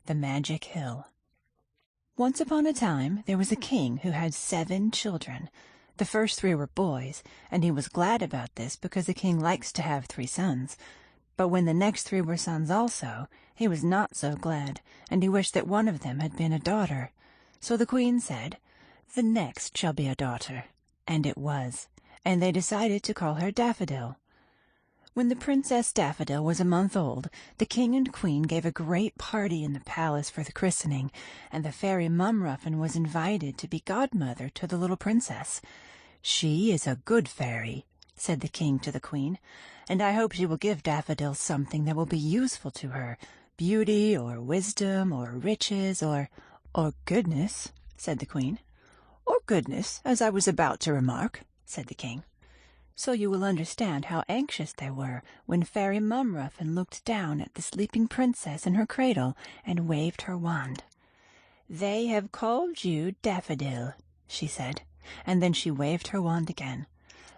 The Magic Hill. Once upon a time there was a king who had 7 children. The first 3 were boys, and he was glad about this because the king likes to have 3 sons. But when the next 3 were sons also, he was not so glad, and he wished that one of them had been a daughter. So the queen said, "The next shall be a daughter." And it was, and they decided to call her Daffodil. When the Princess Daffodil was a month old, the king and queen gave a great party in the palace for the christening, and the fairy Mumruffin was invited to be godmother to the little princess. "She is a good fairy," said the king to the queen, "and I hope she will give Daffodil something that will be useful to her, beauty or wisdom or riches or goodness," said the queen. "Or goodness, as I was about to remark," said the king. So you will understand how anxious they were when Fairy Mumruffin looked down at the sleeping princess in her cradle and waved her wand. "They have called you Daffodil," she said, and then she waved her wand again.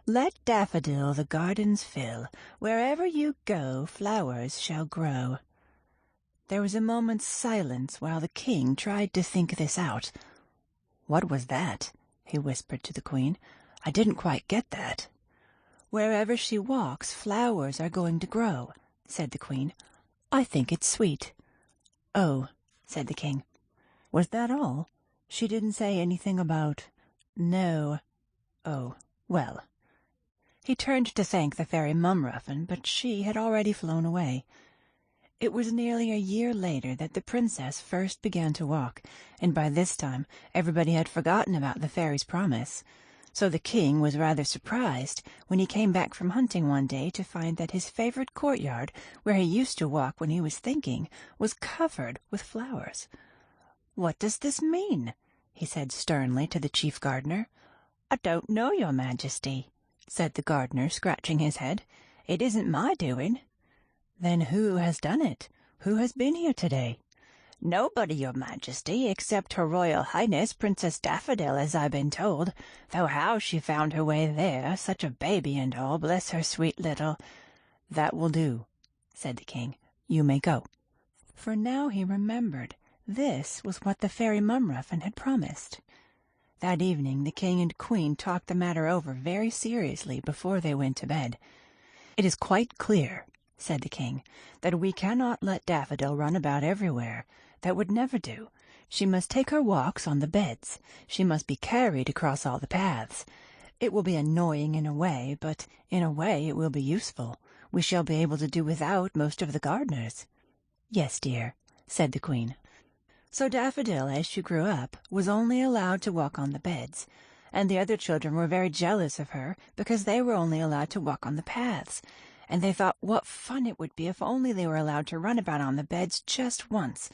"Let daffodil the gardens fill. Wherever you go, flowers shall grow." There was a moment's silence while the king tried to think this out. "What was that?" he whispered to the queen. "I didn't quite get that." "Wherever she walks, flowers are going to grow," said the queen. "I think it's sweet." "Oh," said the king. "Was that all? She didn't say anything about—" "No." "Oh, well." He turned to thank the fairy Mumruffin, but she had already flown away. It was nearly a year later that the princess first began to walk, and by this time everybody had forgotten about the fairy's promise. So the king was rather surprised when he came back from hunting one day to find that his favorite courtyard, where he used to walk when he was thinking, was covered with flowers. "What does this mean?" he said sternly to the chief gardener. "I don't know, your majesty," said the gardener, scratching his head. "It isn't my doing." "Then who has done it? Who has been here today?" "Nobody, your majesty, except Her Royal Highness Princess Daffodil, as I've been told, though how she found her way there, such a baby and all, bless her sweet little—" "That will do," said the king. "You may go." For now he remembered this was what the fairy Mumruffin had promised. That evening the king and queen talked the matter over very seriously before they went to bed. "It is quite clear," said the king, "that we cannot let Daffodil run about everywhere. That would never do. She must take her walks on the beds. She must be carried across all the paths. It will be annoying in a way, but in a way it will be useful. We shall be able to do without most of the gardeners." "Yes, dear," said the queen. So Daffodil, as she grew up, was only allowed to walk on the beds, and the other children were very jealous of her because they were only allowed to walk on the paths, and they thought what fun it would be if only they were allowed to run about on the beds just once.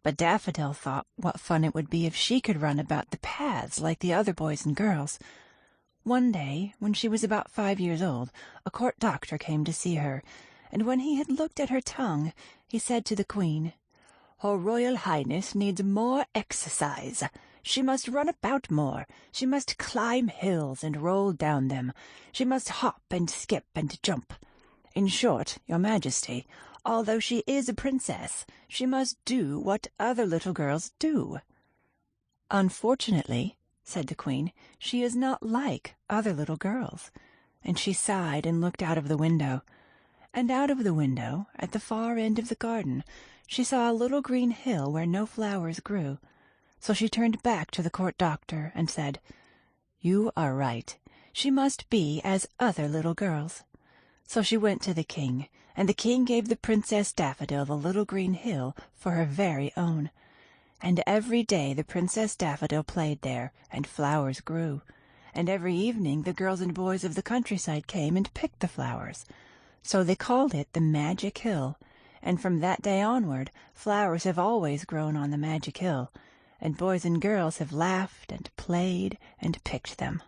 But Daffodil thought what fun it would be if she could run about the paths like the other boys and girls. One day, when she was about 5 years old, a court doctor came to see her, and when he had looked at her tongue, he said to the queen, "Her Royal Highness needs more exercise. She must run about more. She must climb hills and roll down them. She must hop and skip and jump. In short, your majesty, although she is a princess, she must do what other little girls do." "Unfortunately," said the queen, "she is not like other little girls." And she sighed and looked out of the window. And out of the window, at the far end of the garden, she saw a little green hill where no flowers grew. So she turned back to the court doctor and said, "You are right. She must be as other little girls." So she went to the king, and the king gave the Princess Daffodil the little green hill for her very own. And every day the Princess Daffodil played there, and flowers grew. And every evening the girls and boys of the countryside came and picked the flowers. So they called it the Magic Hill, and from that day onward flowers have always grown on the Magic Hill, and boys and girls have laughed and played and picked them.